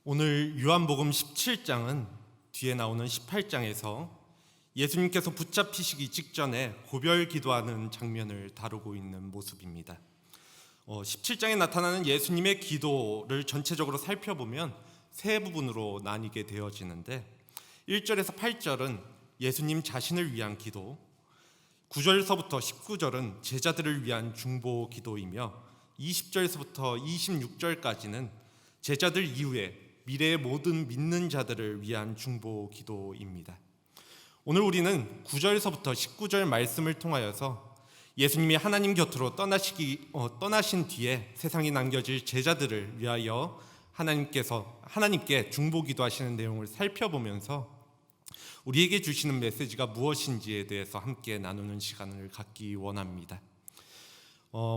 오늘 요한복음 17장은 뒤에 나오는 18장에서 예수님께서 붙잡히시기 직전에 고별 기도하는 장면을 다루고 있는 모습입니다. 17장에 나타나는 예수님의 기도를 전체적으로 살펴보면 세 부분으로 나뉘게 되어지는데 1절에서 8절은 예수님 자신을 위한 기도, 9절서부터 19절은 제자들을 위한 중보 기도이며 20절에서부터 26절까지는 제자들 이후에 미래의 모든 믿는 자들을 위한 중보 기도입니다. 오늘 우리는 9절서부터 19절 말씀을 통하여서 예수님이 하나님 곁으로 떠나신 뒤에 세상에 남겨질 제자들을 위하여 하나님께 중보 기도하시는 내용을 살펴보면서 우리에게 주시는 메시지가 무엇인지에 대해서 함께 나누는 시간을 갖기 원합니다.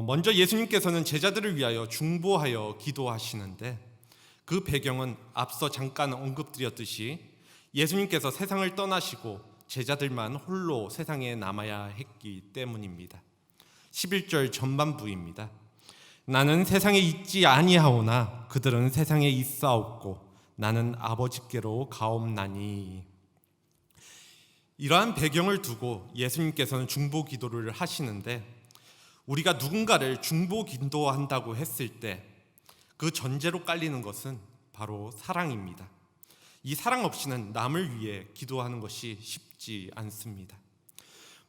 먼저 예수님께서는 제자들을 위하여 중보하여 기도하시는데 그 배경은 앞서 잠깐 언급드렸듯이 예수님께서 세상을 떠나시고 제자들만 홀로 세상에 남아야 했기 때문입니다. 11절 전반부입니다. 나는 세상에 있지 아니하오나 그들은 세상에 있사옵고 나는 아버지께로 가옵나니. 이러한 배경을 두고 예수님께서는 중보 기도를 하시는데 우리가 누군가를 중보 기도한다고 했을 때 그 전제로 깔리는 것은 바로 사랑입니다. 이 사랑 없이는 남을 위해 기도하는 것이 쉽지 않습니다.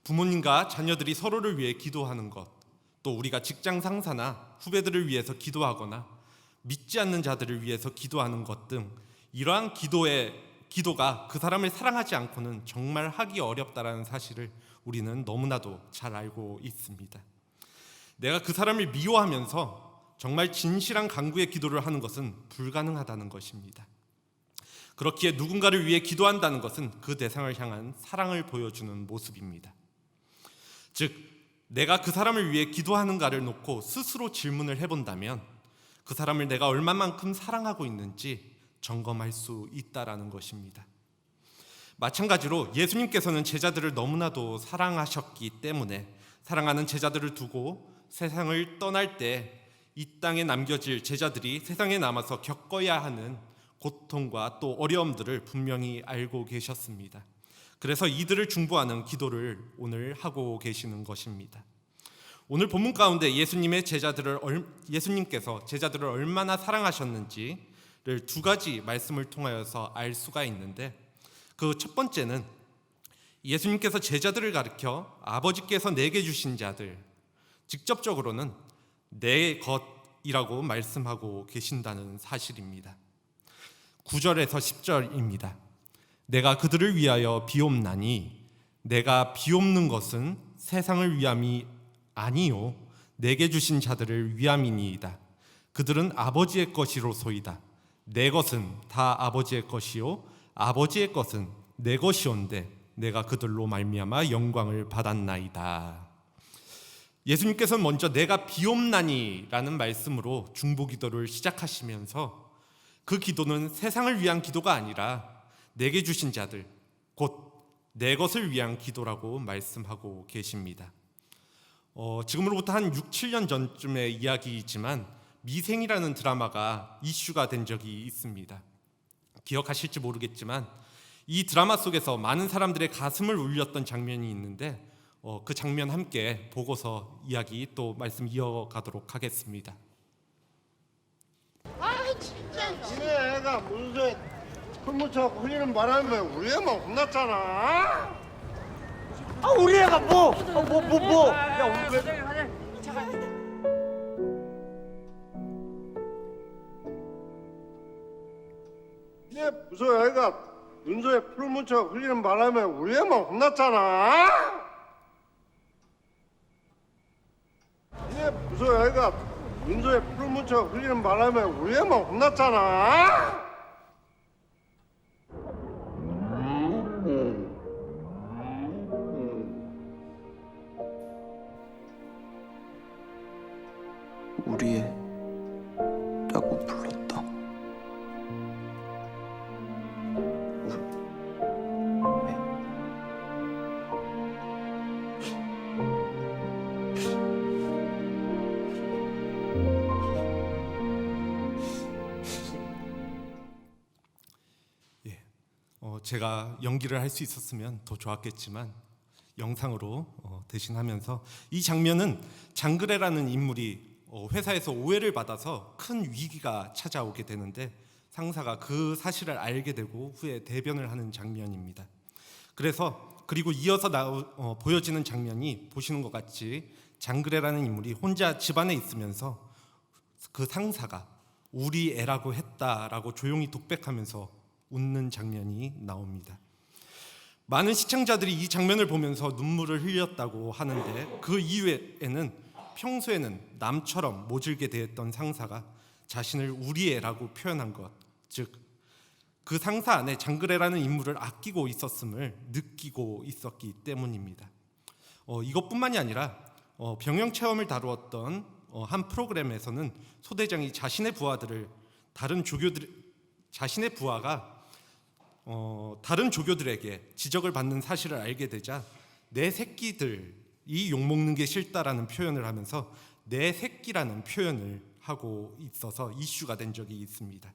부모님과 자녀들이 서로를 위해 기도하는 것, 또 우리가 직장 상사나 후배들을 위해서 기도하거나 믿지 않는 자들을 위해서 기도하는 것 등 이러한 기도가 그 사람을 사랑하지 않고는 정말 하기 어렵다는 사실을 우리는 너무나도 잘 알고 있습니다. 내가 그 사람을 미워하면서 정말 진실한 간구의 기도를 하는 것은 불가능하다는 것입니다. 그렇기에 누군가를 위해 기도한다는 것은 그 대상을 향한 사랑을 보여주는 모습입니다. 즉, 내가 그 사람을 위해 기도하는가를 놓고 스스로 질문을 해본다면 그 사람을 내가 얼마만큼 사랑하고 있는지 점검할 수 있다라는 것입니다. 마찬가지로 예수님께서는 제자들을 너무나도 사랑하셨기 때문에 사랑하는 제자들을 두고 세상을 떠날 때 이 땅에 남겨질 제자들이 세상에 남아서 겪어야 하는 고통과 또 어려움들을 분명히 알고 계셨습니다. 그래서 이들을 중보하는 기도를 오늘 하고 계시는 것입니다. 오늘 본문 가운데 예수님께서 제자들을 얼마나 사랑하셨는지를 두 가지 말씀을 통하여서 알 수가 있는데 그 첫 번째는 예수님께서 제자들을 가리켜 아버지께서 내게 주신 자들, 직접적으로는 내 것이라고 말씀하고 계신다는 사실입니다. 9절에서 10절입니다. 내가 그들을 위하여 비옵나니 내가 비옵는 것은 세상을 위함이 아니요 내게 주신 자들을 위함이니이다. 그들은 아버지의 것이로소이다. 내 것은 다 아버지의 것이요 아버지의 것은 내 것이온데 내가 그들로 말미암아 영광을 받았나이다. 예수님께서는 먼저 내가 비옵나니라는 말씀으로 중보 기도를 시작하시면서 그 기도는 세상을 위한 기도가 아니라 내게 주신 자들, 곧 내 것을 위한 기도라고 말씀하고 계십니다. 지금으로부터 한 6, 7년 전쯤의 이야기이지만 미생이라는 드라마가 이슈가 된 적이 있습니다. 기억하실지 모르겠지만 이 드라마 속에서 많은 사람들의 가슴을 울렸던 장면이 있는데 그 장면 함께 보고서 이야기 또 말씀 이어가도록 하겠습니다. 아 진짜 니네 애가 문서에 풀 묻혀갖고 흘리는 바람에 우리 애만 혼났잖아. 아 우리 애가 뭐? 야 우리 애 니네 무서 애가 문서에 풀 묻혀 흘리는 바람에 우리 애만 혼났잖아. 니네 무서 애가 문서에 풀 묻혀 흘리는 바람에 우리 애만 혼났잖아. 우리애라고 불렀다. 제가 연기를 할 수 있었으면 더 좋았겠지만 영상으로 대신하면서 이 장면은 장그래라는 인물이 회사에서 오해를 받아서 큰 위기가 찾아오게 되는데 상사가 그 사실을 알게 되고 후에 대변을 하는 장면입니다. 그리고 이어서 보여지는 장면이 보시는 것 같이 장그래라는 인물이 혼자 집안에 있으면서 그 상사가 우리 애라고 했다라고 조용히 독백하면서 웃는 장면이 나옵니다. 많은 시청자들이 이 장면을 보면서 눈물을 흘렸다고 하는데 그 이후에는 평소에는 남처럼 모질게 대했던 상사가 자신을 우리 애라고 표현한 것, 즉 그 상사 안에 장그래라는 인물을 아끼고 있었음을 느끼고 있었기 때문입니다. 이것뿐만이 아니라 병영 체험을 다루었던 한 프로그램에서는 소대장이 자신의 부하가 다른 조교들에게 지적을 받는 사실을 알게 되자 내 새끼들이 욕먹는 게 싫다라는 표현을 하면서 내 새끼라는 표현을 하고 있어서 이슈가 된 적이 있습니다.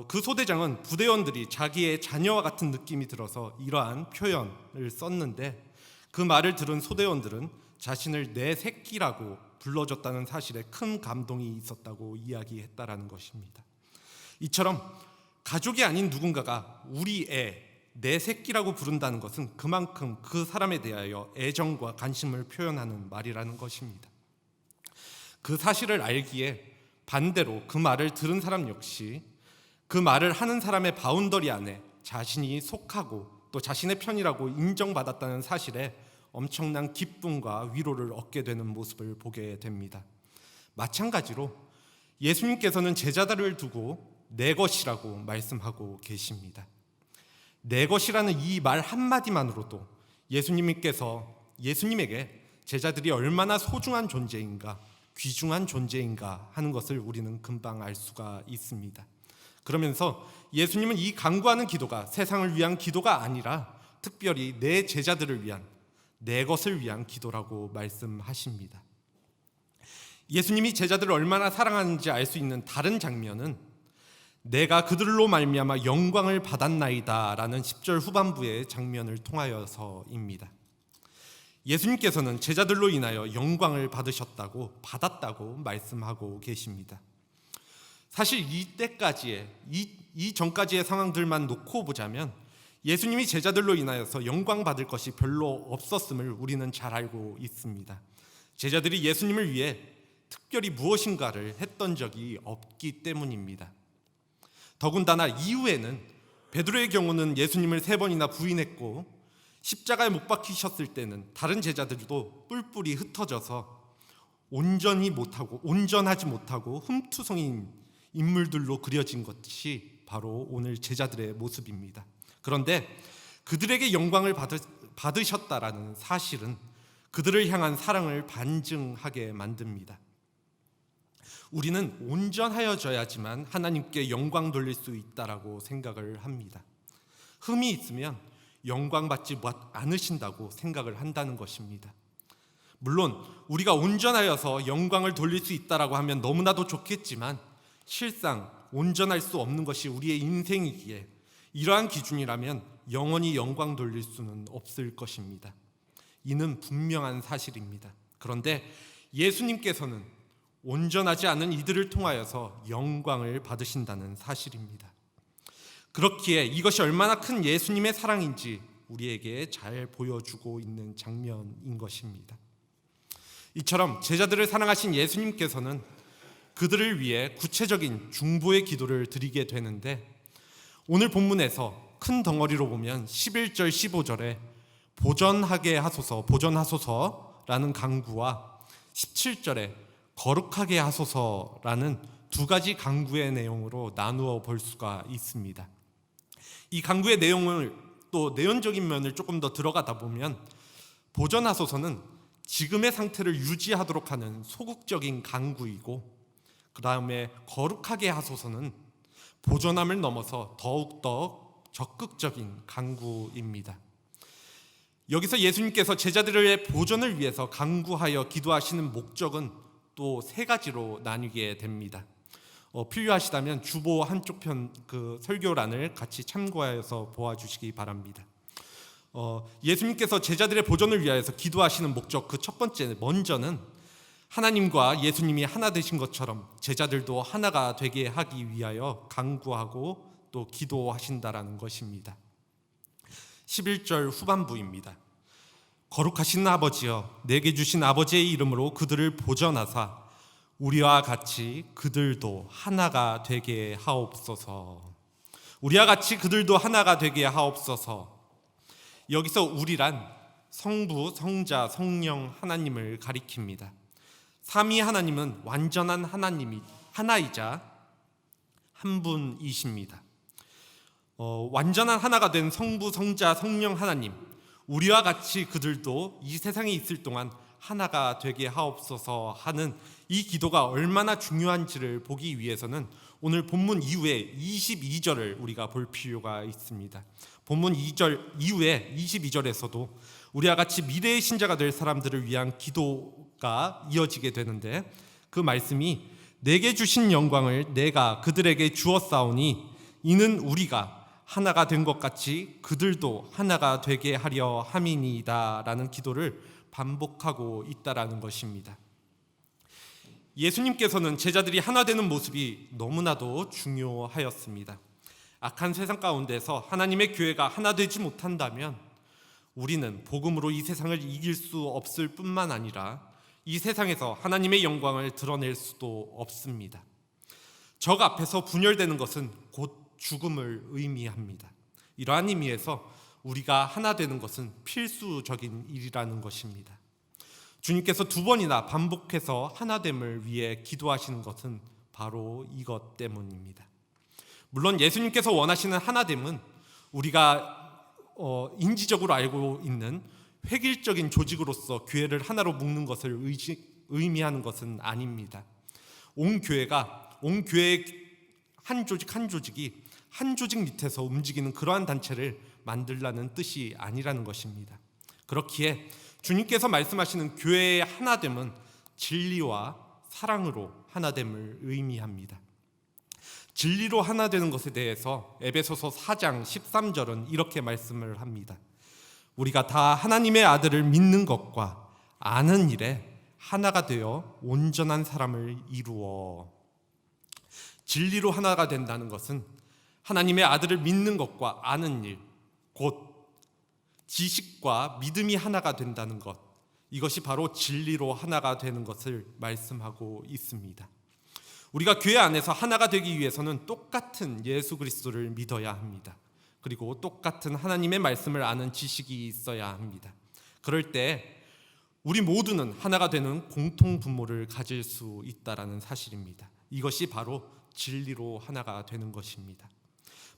그 소대장은 부대원들이 자기의 자녀와 같은 느낌이 들어서 이러한 표현을 썼는데 그 말을 들은 소대원들은 자신을 내 새끼라고 불러줬다는 사실에 큰 감동이 있었다고 이야기했다라는 것입니다. 이처럼 가족이 아닌 누군가가 우리 애, 내 새끼라고 부른다는 것은 그만큼 그 사람에 대하여 애정과 관심을 표현하는 말이라는 것입니다. 그 사실을 알기에 반대로 그 말을 들은 사람 역시 그 말을 하는 사람의 바운더리 안에 자신이 속하고 또 자신의 편이라고 인정받았다는 사실에 엄청난 기쁨과 위로를 얻게 되는 모습을 보게 됩니다. 마찬가지로 예수님께서는 제자들을 두고 내 것이라고 말씀하고 계십니다. 내 것이라는 이 말 한마디만으로도 예수님에게 제자들이 얼마나 소중한 존재인가, 귀중한 존재인가 하는 것을 우리는 금방 알 수가 있습니다. 그러면서 예수님은 이 간구하는 기도가 세상을 위한 기도가 아니라 특별히 내 제자들을 위한, 내 것을 위한 기도라고 말씀하십니다. 예수님이 제자들을 얼마나 사랑하는지 알 수 있는 다른 장면은 내가 그들로 말미암아 영광을 받았나이다 라는 10절 후반부의 장면을 통하여서입니다. 예수님께서는 제자들로 인하여 영광을 받았다고 말씀하고 계십니다. 사실 이 전까지의 상황들만 놓고 보자면 예수님이 제자들로 인하여서 영광 받을 것이 별로 없었음을 우리는 잘 알고 있습니다. 제자들이 예수님을 위해 특별히 무엇인가를 했던 적이 없기 때문입니다. 더군다나 이후에는 베드로의 경우는 예수님을 3번이나 부인했고 십자가에 못 박히셨을 때는 다른 제자들도 뿔뿔이 흩어져서 온전하지 못하고 흠투성인 인물들로 그려진 것이 바로 오늘 제자들의 모습입니다. 그런데 그들에게 영광을 받으셨다라는 사실은 그들을 향한 사랑을 반증하게 만듭니다. 우리는 온전하여져야지만 하나님께 영광 돌릴 수 있다라고 생각을 합니다. 흠이 있으면 영광 받지 않으신다고 생각을 한다는 것입니다. 물론 우리가 온전하여서 영광을 돌릴 수 있다라고 하면 너무나도 좋겠지만 실상 온전할 수 없는 것이 우리의 인생이기에 이러한 기준이라면 영원히 영광 돌릴 수는 없을 것입니다. 이는 분명한 사실입니다. 그런데 예수님께서는 온전하지 않은 이들을 통하여서 영광을 받으신다는 사실입니다. 그렇기에 이것이 얼마나 큰 예수님의 사랑인지 우리에게 잘 보여주고 있는 장면인 것입니다. 이처럼 제자들을 사랑하신 예수님께서는 그들을 위해 구체적인 중보의 기도를 드리게 되는데 오늘 본문에서 큰 덩어리로 보면 11절 15절에 보전하소서라는 간구와 17절에 거룩하게 하소서라는 두 가지 간구의 내용으로 나누어 볼 수가 있습니다. 이 간구의 내용을 또 내용적인 면을 조금 더 들어가다 보면 보전하소서는 지금의 상태를 유지하도록 하는 소극적인 간구이고 그 다음에 거룩하게 하소서는 보전함을 넘어서 더욱더 적극적인 간구입니다. 여기서 예수님께서 제자들의 보전을 위해서 간구하여 기도하시는 목적은 또 3가지로 나뉘게 됩니다. 필요하시다면 주보 한쪽 편 그 설교란을 같이 참고하여서 보아주시기 바랍니다. 예수님께서 제자들의 보존을 위하여서 기도하시는 목적 그 첫 번째 먼저는 하나님과 예수님이 하나 되신 것처럼 제자들도 하나가 되게 하기 위하여 간구하고 또 기도하신다라는 것입니다. 11절 후반부입니다. 거룩하신 아버지여 내게 주신 아버지의 이름으로 그들을 보전하사 우리와 같이 그들도 하나가 되게 하옵소서. 우리와 같이 그들도 하나가 되게 하옵소서. 여기서 우리란 성부, 성자, 성령 하나님을 가리킵니다. 삼위 하나님은 완전한 하나님이 하나이자 한 분이십니다. 완전한 하나가 된 성부, 성자, 성령 하나님, 우리와 같이 그들도 이 세상에 있을 동안 하나가 되게 하옵소서 하는 이 기도가 얼마나 중요한지를 보기 위해서는 오늘 본문 이후에 22절을 우리가 볼 필요가 있습니다. 본문 2절 이후에 22절에서도 우리와 같이 미래의 신자가 될 사람들을 위한 기도가 이어지게 되는데 그 말씀이 내게 주신 영광을 내가 그들에게 주었사오니 이는 우리가 하나가 된 것 같이 그들도 하나가 되게 하려 함이니이다 라는 기도를 반복하고 있다라는 것입니다. 예수님께서는 제자들이 하나 되는 모습이 너무나도 중요하였습니다. 악한 세상 가운데서 하나님의 교회가 하나 되지 못한다면 우리는 복음으로 이 세상을 이길 수 없을 뿐만 아니라 이 세상에서 하나님의 영광을 드러낼 수도 없습니다. 적 앞에서 분열되는 것은 곧 죽음을 의미합니다. 이러한 의미에서 우리가 하나 되는 것은 필수적인 일이라는 것입니다. 주님께서 두 번이나 반복해서 하나됨을 위해 기도하시는 것은 바로 이것 때문입니다. 물론 예수님께서 원하시는 하나됨은 우리가 인지적으로 알고 있는 획일적인 조직으로서 교회를 하나로 묶는 것을 의미하는 것은 아닙니다. 온 교회의 한 조직 한 조직이 한 조직 밑에서 움직이는 그러한 단체를 만들라는 뜻이 아니라는 것입니다. 그렇기에 주님께서 말씀하시는 교회의 하나됨은 진리와 사랑으로 하나됨을 의미합니다. 진리로 하나 되는 것에 대해서 에베소서 4장 13절은 이렇게 말씀을 합니다. 우리가 다 하나님의 아들을 믿는 것과 아는 일에 하나가 되어 온전한 사람을 이루어. 진리로 하나가 된다는 것은 하나님의 아들을 믿는 것과 아는 일, 곧 지식과 믿음이 하나가 된다는 것, 이것이 바로 진리로 하나가 되는 것을 말씀하고 있습니다. 우리가 교회 안에서 하나가 되기 위해서는 똑같은 예수 그리스도를 믿어야 합니다. 그리고 똑같은 하나님의 말씀을 아는 지식이 있어야 합니다. 그럴 때 우리 모두는 하나가 되는 공통 분모를 가질 수 있다라는 사실입니다. 이것이 바로 진리로 하나가 되는 것입니다.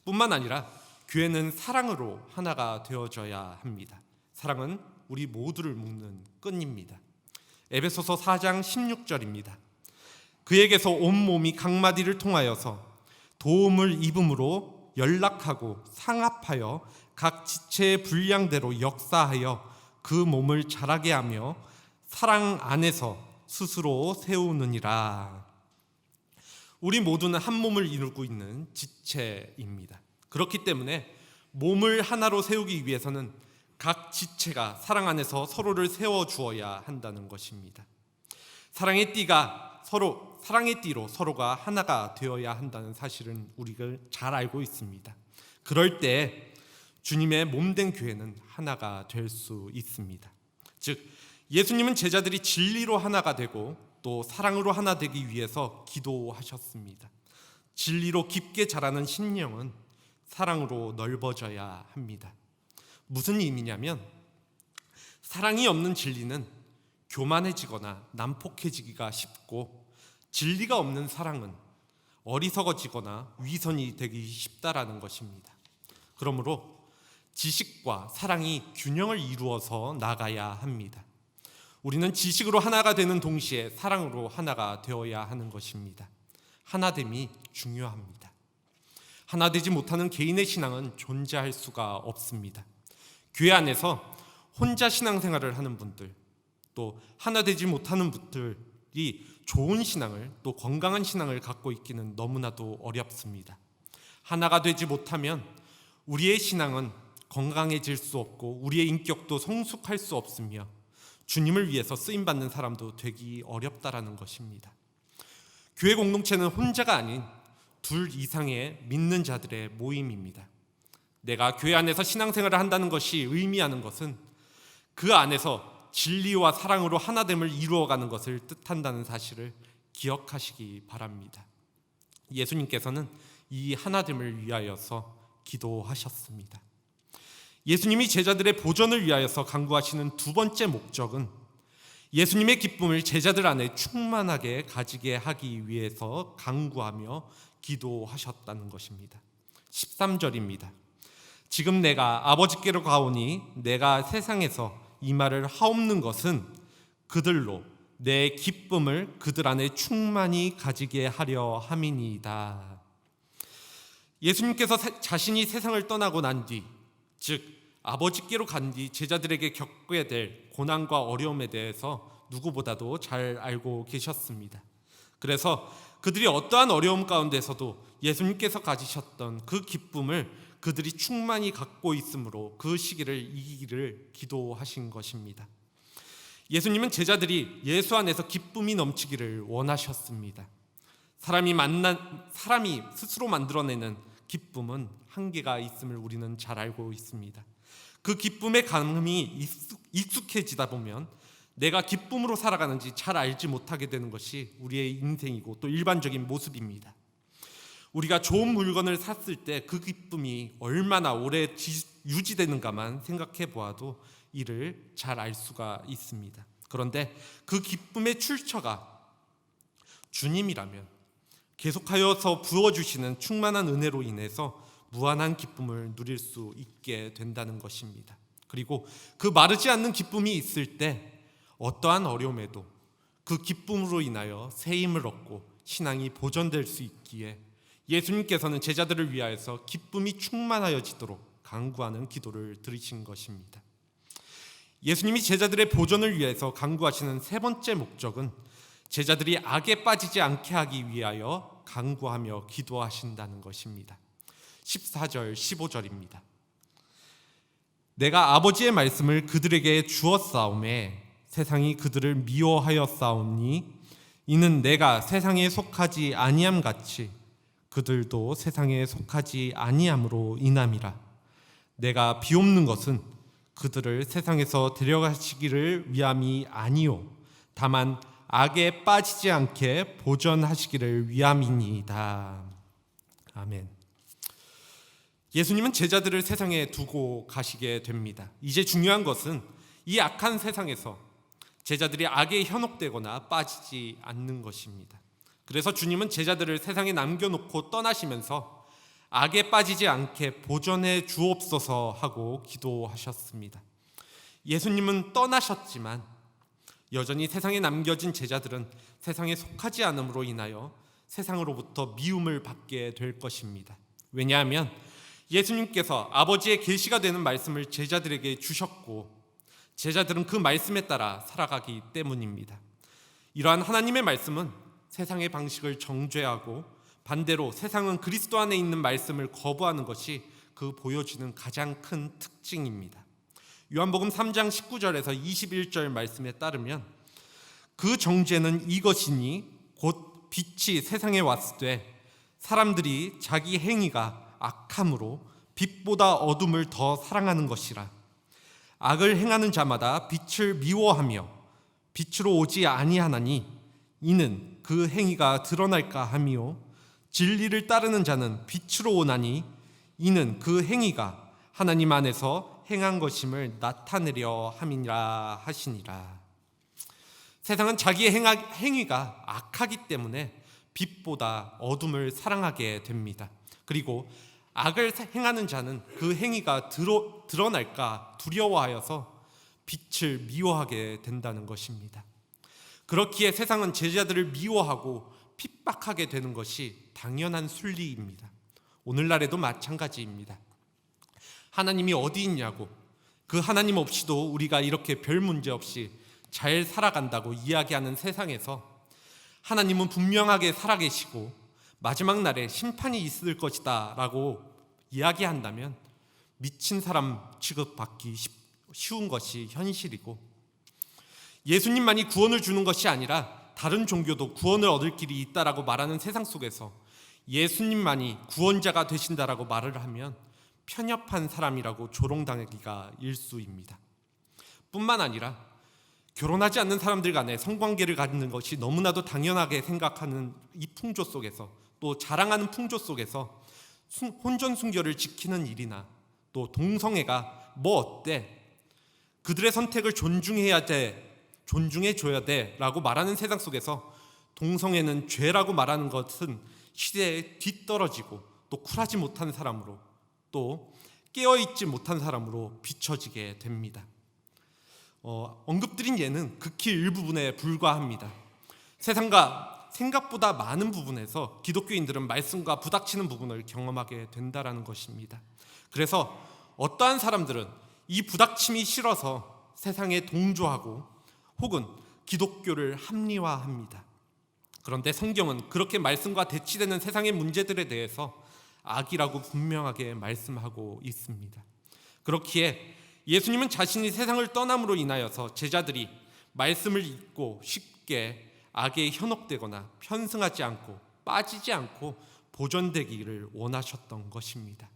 뿐만 아니라 교회는 사랑으로 하나가 되어져야 합니다. 사랑은 우리 모두를 묶는 끈입니다. 에베소서 4장 16절입니다. 그에게서 온몸이 각마디를 통하여서 도움을 입음으로 연락하고 상합하여 각 지체의 분량대로 역사하여 그 몸을 자라게 하며 사랑 안에서 스스로 세우느니라. 우리 모두는 한 몸을 이루고 있는 지체입니다. 그렇기 때문에 몸을 하나로 세우기 위해서는 각 지체가 사랑 안에서 서로를 세워주어야 한다는 것입니다. 사랑의 띠로 서로가 하나가 되어야 한다는 사실은 우리가 잘 알고 있습니다. 그럴 때 주님의 몸된 교회는 하나가 될 수 있습니다. 즉 예수님은 제자들이 진리로 하나가 되고 또 사랑으로 하나 되기 위해서 기도하셨습니다. 진리로 깊게 자라는 심령은 사랑으로 넓어져야 합니다. 무슨 의미냐면 사랑이 없는 진리는 교만해지거나 난폭해지기가 쉽고 진리가 없는 사랑은 어리석어지거나 위선이 되기 쉽다라는 것입니다. 그러므로 지식과 사랑이 균형을 이루어서 나가야 합니다. 우리는 지식으로 하나가 되는 동시에 사랑으로 하나가 되어야 하는 것입니다. 하나됨이 중요합니다. 하나 되지 못하는 개인의 신앙은 존재할 수가 없습니다. 교회 안에서 혼자 신앙생활을 하는 분들, 또 하나 되지 못하는 분들, 좋은 신앙을, 또 건강한 신앙을 갖고 있기는 너무나도 어렵습니다. 하나가 되지 못하면 우리의 신앙은 건강해질 수 없고 우리의 인격도 성숙할 수 없으며 주님을 위해서 쓰임받는 사람도 되기 어렵다라는 것입니다. 교회 공동체는 혼자가 아닌 둘 이상의 믿는 자들의 모임입니다. 내가 교회 안에서 신앙생활을 한다는 것이 의미하는 것은 그 안에서 진리와 사랑으로 하나됨을 이루어가는 것을 뜻한다는 사실을 기억하시기 바랍니다. 예수님께서는 이 하나됨을 위하여서 기도하셨습니다. 예수님이 제자들의 보전을 위하여서 간구하시는 두 번째 목적은 예수님의 기쁨을 제자들 안에 충만하게 가지게 하기 위해서 간구하며 기도하셨다는 것입니다. 13절입니다. 지금 내가 아버지께로 가오니 내가 세상에서 이 말을 하옵는 것은 그들로 내 기쁨을 그들 안에 충만히 가지게 하려 함이니이다. 예수님께서 자신이 세상을 떠나고 난 뒤, 즉 아버지께로 간 뒤 제자들에게 겪게 될 고난과 어려움에 대해서 누구보다도 잘 알고 계셨습니다. 그래서 그들이 어떠한 어려움 가운데서도 예수님께서 가지셨던 그 기쁨을 그들이 충만히 갖고 있으므로 그 시기를 이기기를 기도하신 것입니다. 예수님은 제자들이 예수 안에서 기쁨이 넘치기를 원하셨습니다. 사람이 스스로 만들어내는 기쁨은 한계가 있음을 우리는 잘 알고 있습니다. 그 기쁨의 감이 익숙해지다 보면 내가 기쁨으로 살아가는지 잘 알지 못하게 되는 것이 우리의 인생이고 또 일반적인 모습입니다. 우리가 좋은 물건을 샀을 때 그 기쁨이 얼마나 오래 유지되는가만 생각해 보아도 이를 잘 알 수가 있습니다. 그런데 그 기쁨의 출처가 주님이라면 계속하여서 부어주시는 충만한 은혜로 인해서 무한한 기쁨을 누릴 수 있게 된다는 것입니다. 그리고 그 마르지 않는 기쁨이 있을 때 어떠한 어려움에도 그 기쁨으로 인하여 새 힘을 얻고 신앙이 보존될 수 있기에 예수님께서는 제자들을 위하여서 기쁨이 충만하여지도록 간구하는 기도를 드리신 것입니다. 예수님이 제자들의 보존을 위해서 간구하시는 세 번째 목적은 제자들이 악에 빠지지 않게 하기 위하여 간구하며 기도하신다는 것입니다. 14절 15절입니다. 내가 아버지의 말씀을 그들에게 주었사오매 세상이 그들을 미워하였사오니 이는 내가 세상에 속하지 아니함 같이 그들도 세상에 속하지 아니함으로 인함이라. 내가 비옵는 것은 그들을 세상에서 데려가시기를 위함이 아니요 다만 악에 빠지지 않게 보전하시기를 위함이니이다. 아멘. 예수님은 제자들을 세상에 두고 가시게 됩니다. 이제 중요한 것은 이 악한 세상에서 제자들이 악에 현혹되거나 빠지지 않는 것입니다. 그래서 주님은 제자들을 세상에 남겨놓고 떠나시면서 악에 빠지지 않게 보존해 주옵소서 하고 기도하셨습니다. 예수님은 떠나셨지만 여전히 세상에 남겨진 제자들은 세상에 속하지 않음으로 인하여 세상으로부터 미움을 받게 될 것입니다. 왜냐하면 예수님께서 아버지의 계시가 되는 말씀을 제자들에게 주셨고 제자들은 그 말씀에 따라 살아가기 때문입니다. 이러한 하나님의 말씀은 세상의 방식을 정죄하고 반대로 세상은 그리스도 안에 있는 말씀을 거부하는 것이 그 보여주는 가장 큰 특징입니다. 요한복음 3장 19절에서 21절 말씀에 따르면 그 정죄는 이것이니 곧 빛이 세상에 왔을 때 사람들이 자기 행위가 악함으로 빛보다 어둠을 더 사랑하는 것이라. 악을 행하는 자마다 빛을 미워하며 빛으로 오지 아니하나니 이는 그 행위가 드러날까 함이요 진리를 따르는 자는 빛으로 오나니 이는 그 행위가 하나님 안에서 행한 것임을 나타내려 함이라 하시니라. 세상은 자기의 행위가 악하기 때문에 빛보다 어둠을 사랑하게 됩니다. 그리고 악을 행하는 자는 그 행위가 드러날까 두려워하여서 빛을 미워하게 된다는 것입니다. 그렇기에 세상은 제자들을 미워하고 핍박하게 되는 것이 당연한 순리입니다. 오늘날에도 마찬가지입니다. 하나님이 어디 있냐고, 그 하나님 없이도 우리가 이렇게 별 문제 없이 잘 살아간다고 이야기하는 세상에서 하나님은 분명하게 살아계시고 마지막 날에 심판이 있을 것이다 라고 이야기한다면 미친 사람 취급받기 쉬운 것이 현실이고, 예수님만이 구원을 주는 것이 아니라 다른 종교도 구원을 얻을 길이 있다라고 말하는 세상 속에서 예수님만이 구원자가 되신다라고 말을 하면 편협한 사람이라고 조롱당하기가 일쑤입니다. 뿐만 아니라 결혼하지 않는 사람들 간에 성관계를 갖는 것이 너무나도 당연하게 생각하는 이 풍조 속에서, 또 자랑하는 풍조 속에서 혼전 순결을 지키는 일이나 또 동성애가 뭐 어때, 그들의 선택을 존중해야 돼, 존중해줘야 돼 라고 말하는 세상 속에서 동성애는 죄라고 말하는 것은 시대에 뒤떨어지고 또 쿨하지 못한 사람으로, 또 깨어있지 못한 사람으로 비춰지게 됩니다. 언급드린 예는 극히 일부분에 불과합니다. 세상과 생각보다 많은 부분에서 기독교인들은 말씀과 부닥치는 부분을 경험하게 된다라는 것입니다. 그래서 어떠한 사람들은 이 부닥침이 싫어서 세상에 동조하고 혹은 기독교를 합리화합니다. 그런데 성경은 그렇게 말씀과 대치되는 세상의 문제들에 대해서 악이라고 분명하게 말씀하고 있습니다. 그렇기에 예수님은 자신이 세상을 떠남으로 인하여서 제자들이 말씀을 잊고 쉽게 악에 현혹되거나 편승하지 않고 빠지지 않고 보존되기를 원하셨던 것입니다.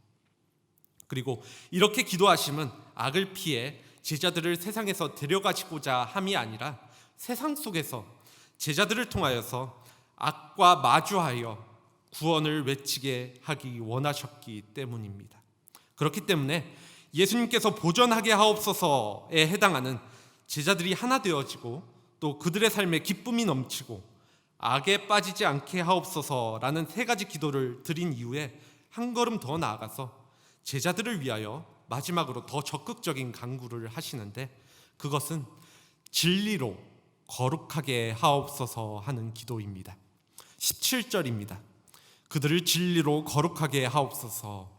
그리고 이렇게 기도하심은 악을 피해 제자들을 세상에서 데려가시고자 함이 아니라 세상 속에서 제자들을 통하여서 악과 마주하여 구원을 외치게 하기 원하셨기 때문입니다. 그렇기 때문에 예수님께서 보존하게 하옵소서에 해당하는 제자들이 하나 되어지고 또 그들의 삶에 기쁨이 넘치고 악에 빠지지 않게 하옵소서라는 세 가지 기도를 드린 이후에 한 걸음 더 나아가서 제자들을 위하여 마지막으로 더 적극적인 간구를 하시는데, 그것은 진리로 거룩하게 하옵소서 하는 기도입니다. 17절입니다. 그들을 진리로 거룩하게 하옵소서.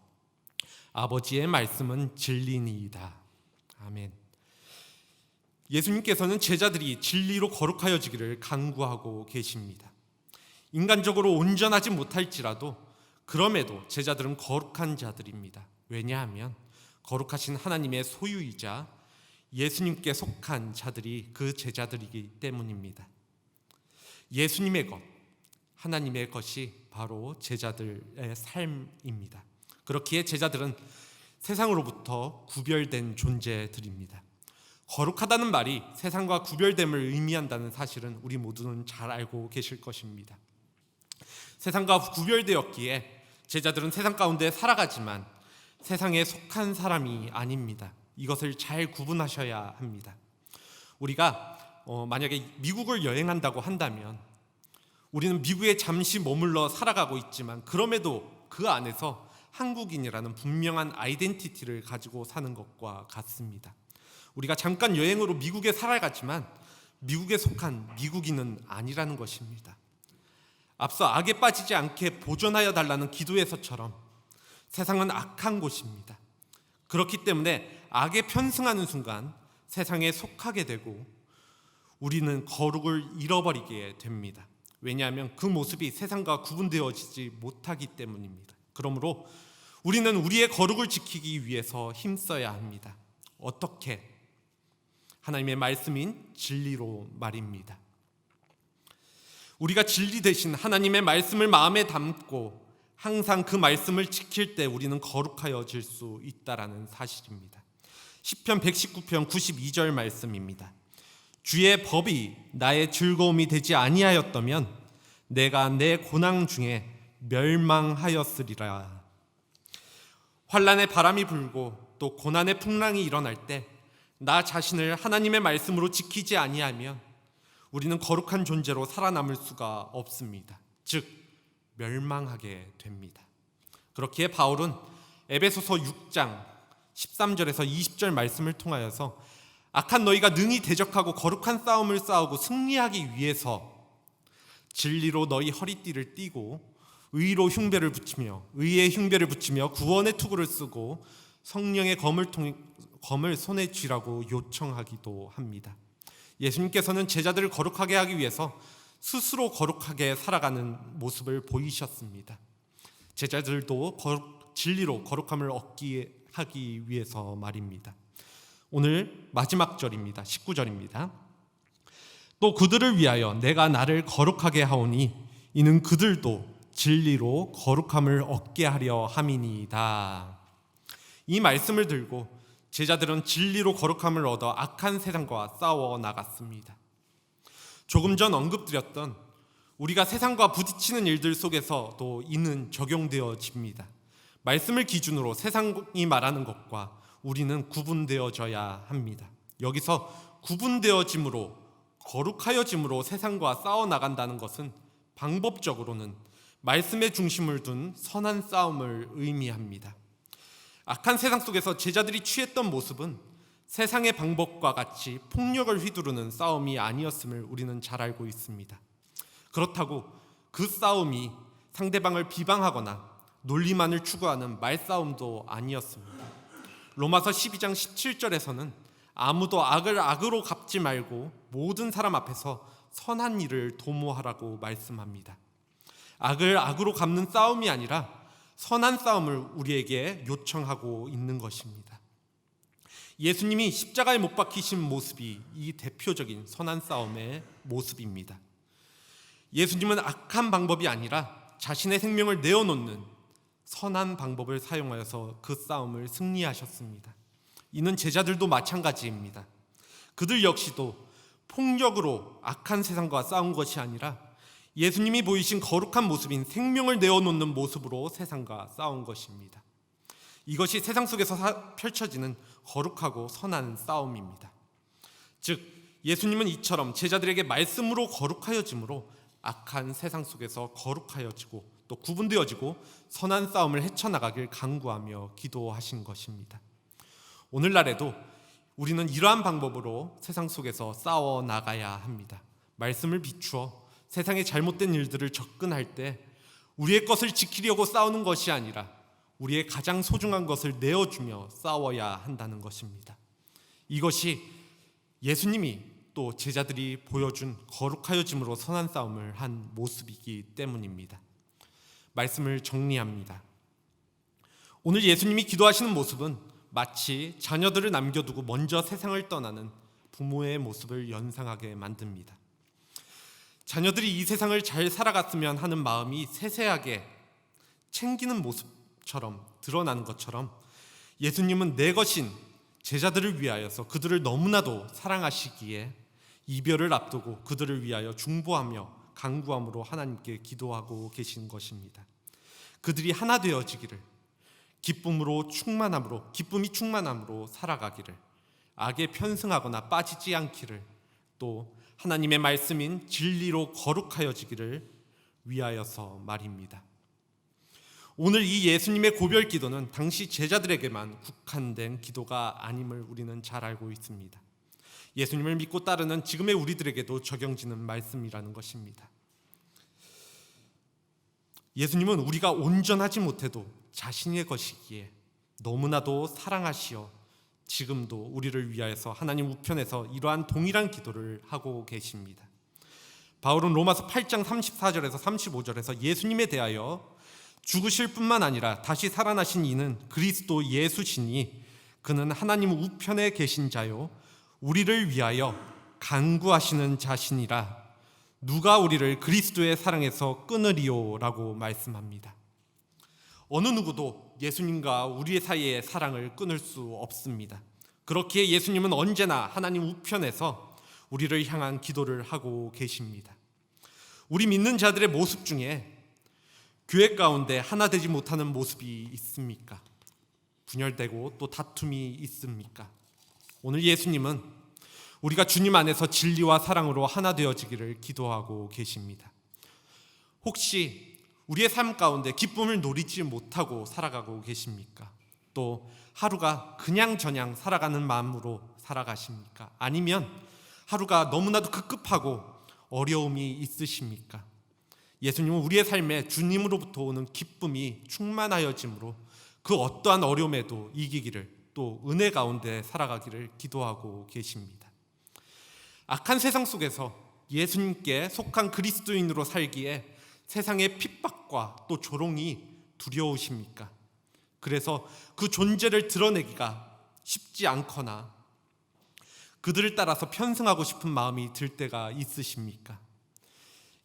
아버지의 말씀은 진리니이다. 아멘. 예수님께서는 제자들이 진리로 거룩하여지기를 간구하고 계십니다. 인간적으로 온전하지 못할지라도 그럼에도 제자들은 거룩한 자들입니다. 왜냐하면 거룩하신 하나님의 소유이자 예수님께 속한 자들이 그 제자들이기 때문입니다. 예수님의 것, 하나님의 것이 바로 제자들의 삶입니다. 그렇기에 제자들은 세상으로부터 구별된 존재들입니다. 거룩하다는 말이 세상과 구별됨을 의미한다는 사실은 우리 모두는 잘 알고 계실 것입니다. 세상과 구별되었기에 제자들은 세상 가운데 살아가지만 세상에 속한 사람이 아닙니다. 이것을 잘 구분하셔야 합니다. 우리가 만약에 미국을 여행한다고 한다면 우리는 미국에 잠시 머물러 살아가고 있지만 그럼에도 그 안에서 한국인이라는 분명한 아이덴티티를 가지고 사는 것과 같습니다. 우리가 잠깐 여행으로 미국에 살아가지만 미국에 속한 미국인은 아니라는 것입니다. 앞서 악에 빠지지 않게 보존하여 달라는 기도에서처럼 세상은 악한 곳입니다. 그렇기 때문에 악에 편승하는 순간 세상에 속하게 되고 우리는 거룩을 잃어버리게 됩니다. 왜냐하면 그 모습이 세상과 구분되어지지 못하기 때문입니다. 그러므로 우리는 우리의 거룩을 지키기 위해서 힘써야 합니다. 어떻게? 하나님의 말씀인 진리로 말입니다. 우리가 진리 대신 하나님의 말씀을 마음에 담고 항상 그 말씀을 지킬 때 우리는 거룩하여질 수 있다라는 사실입니다. 시편 119편 92절 말씀입니다. 주의 법이 나의 즐거움이 되지 아니하였다면 내가 내 고난 중에 멸망하였으리라. 환난의 바람이 불고 또 고난의 풍랑이 일어날 때 나 자신을 하나님의 말씀으로 지키지 아니하면 우리는 거룩한 존재로 살아남을 수가 없습니다. 즉 멸망하게 됩니다. 그렇기에 바울은 에베소서 6장 13절에서 20절 말씀을 통하여서 악한 너희가 능히 대적하고 거룩한 싸움을 싸우고 승리하기 위해서 진리로 너희 허리띠를 띠고 의로 흉배를 붙이며 의의 흉배를 붙이며 구원의 투구를 쓰고 성령의 검을 손에 쥐라고 요청하기도 합니다. 예수님께서는 제자들을 거룩하게 하기 위해서 스스로 거룩하게 살아가는 모습을 보이셨습니다. 제자들도 진리로 거룩함을 얻게 하기 위해서 말입니다. 오늘 마지막 절입니다. 19절입니다. 또 그들을 위하여 내가 나를 거룩하게 하오니 이는 그들도 진리로 거룩함을 얻게 하려 함이니이다. 이 말씀을 들고 제자들은 진리로 거룩함을 얻어 악한 세상과 싸워 나갔습니다. 조금 전 언급드렸던 우리가 세상과 부딪히는 일들 속에서도 이는 적용되어집니다. 말씀을 기준으로 세상이 말하는 것과 우리는 구분되어져야 합니다. 여기서 구분되어짐으로 거룩하여짐으로 세상과 싸워 나간다는 것은 방법적으로는 말씀의 중심을 둔 선한 싸움을 의미합니다. 악한 세상 속에서 제자들이 취했던 모습은 세상의 방법과 같이 폭력을 휘두르는 싸움이 아니었음을 우리는 잘 알고 있습니다. 그렇다고 그 싸움이 상대방을 비방하거나 논리만을 추구하는 말싸움도 아니었습니다. 로마서 12장 17절에서는 아무도 악을 악으로 갚지 말고 모든 사람 앞에서 선한 일을 도모하라고 말씀합니다. 악을 악으로 갚는 싸움이 아니라 선한 싸움을 우리에게 요청하고 있는 것입니다. 예수님이 십자가에 못 박히신 모습이 이 대표적인 선한 싸움의 모습입니다. 예수님은 악한 방법이 아니라 자신의 생명을 내어놓는 선한 방법을 사용하여서 그 싸움을 승리하셨습니다. 이는 제자들도 마찬가지입니다. 그들 역시도 폭력으로 악한 세상과 싸운 것이 아니라 예수님이 보이신 거룩한 모습인 생명을 내어놓는 모습으로 세상과 싸운 것입니다. 이것이 세상 속에서 펼쳐지는 거룩하고 선한 싸움입니다. 즉 예수님은 이처럼 제자들에게 말씀으로 거룩하여짐으로 악한 세상 속에서 거룩하여지고 또 구분되어지고 선한 싸움을 헤쳐나가길 간구하며 기도하신 것입니다. 오늘날에도 우리는 이러한 방법으로 세상 속에서 싸워 나가야 합니다. 말씀을 비추어 세상의 잘못된 일들을 접근할 때 우리의 것을 지키려고 싸우는 것이 아니라 우리의 가장 소중한 것을 내어주며 싸워야 한다는 것입니다. 이것이 예수님이 또 제자들이 보여준 거룩하여짐으로 선한 싸움을 한 모습이기 때문입니다. 말씀을 정리합니다. 오늘 예수님이 기도하시는 모습은 마치 자녀들을 남겨두고 먼저 세상을 떠나는 부모의 모습을 연상하게 만듭니다. 자녀들이 이 세상을 잘 살아갔으면 하는 마음이 세세하게 챙기는 모습처럼 드러나는 것처럼 예수님은 내 것인 제자들을 위하여서 그들을 너무나도 사랑하시기에 이별을 앞두고 그들을 위하여 중보하며 간구함으로 하나님께 기도하고 계신 것입니다. 그들이 하나 되어지기를, 기쁨이 충만함으로 살아가기를, 악에 편승하거나 빠지지 않기를, 또 하나님의 말씀인 진리로 거룩하여지기를 위하여서 말입니다. 오늘 이 예수님의 고별 기도는 당시 제자들에게만 국한된 기도가 아님을 우리는 잘 알고 있습니다. 예수님을 믿고 따르는 지금의 우리들에게도 적용지는 말씀이라는 것입니다. 예수님은 우리가 온전하지 못해도 자신의 것이기에 너무나도 사랑하시어 지금도 우리를 위하여서 하나님 우편에서 이러한 동일한 기도를 하고 계십니다. 바울은 로마서 8장 34절에서 35절에서 예수님에 대하여 죽으실 뿐만 아니라 다시 살아나신 이는 그리스도 예수시니 그는 하나님 우편에 계신 자요 우리를 위하여 간구하시는 자신이라 누가 우리를 그리스도의 사랑에서 끊으리요 라고 말씀합니다. 어느 누구도 예수님과 우리의 사이의 사랑을 끊을 수 없습니다. 그렇기에 예수님은 언제나 하나님 우편에서 우리를 향한 기도를 하고 계십니다. 우리 믿는 자들의 모습 중에 교회 가운데 하나 되지 못하는 모습이 있습니까? 분열되고 또 다툼이 있습니까? 오늘 예수님은 우리가 주님 안에서 진리와 사랑으로 하나 되어지기를 기도하고 계십니다. 혹시 우리의 삶 가운데 기쁨을 누리지 못하고 살아가고 계십니까? 또 하루가 그냥저냥 살아가는 마음으로 살아가십니까? 아니면 하루가 너무나도 급급하고 어려움이 있으십니까? 예수님은 우리의 삶에 주님으로부터 오는 기쁨이 충만하여짐으로 그 어떠한 어려움에도 이기기를 또 은혜 가운데 살아가기를 기도하고 계십니다. 악한 세상 속에서 예수님께 속한 그리스도인으로 살기에 세상의 핍박과 또 조롱이 두려우십니까? 그래서 그 존재를 드러내기가 쉽지 않거나 그들을 따라서 편승하고 싶은 마음이 들 때가 있으십니까?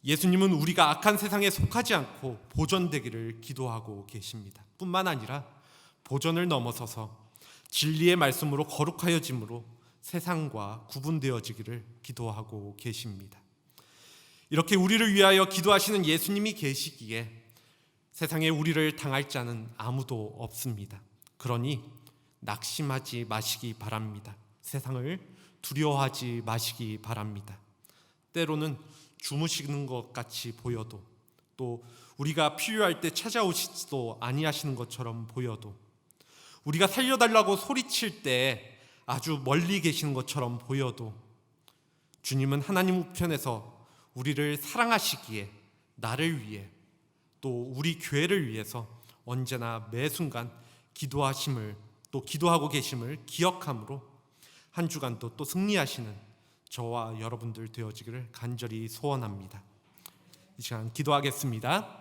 예수님은 우리가 악한 세상에 속하지 않고 보존되기를 기도하고 계십니다. 뿐만 아니라 보존을 넘어서서 진리의 말씀으로 거룩하여짐으로 세상과 구분되어지기를 기도하고 계십니다. 이렇게 우리를 위하여 기도하시는 예수님이 계시기에 세상에 우리를 당할 자는 아무도 없습니다. 그러니 낙심하지 마시기 바랍니다. 세상을 두려워하지 마시기 바랍니다. 때로는 주무시는 것 같이 보여도, 또 우리가 필요할 때 찾아오시지도 아니하시는 것처럼 보여도, 우리가 살려달라고 소리칠 때 아주 멀리 계시는 것처럼 보여도, 주님은 하나님 우편에서 우리를 사랑하시기에 나를 위해 또 우리 교회를 위해서 언제나 매 순간 기도하심을, 또 기도하고 계심을 기억함으로 한 주간도 또 승리하시는 저와 여러분들 되어지기를 간절히 소원합니다. 이 시간 기도하겠습니다.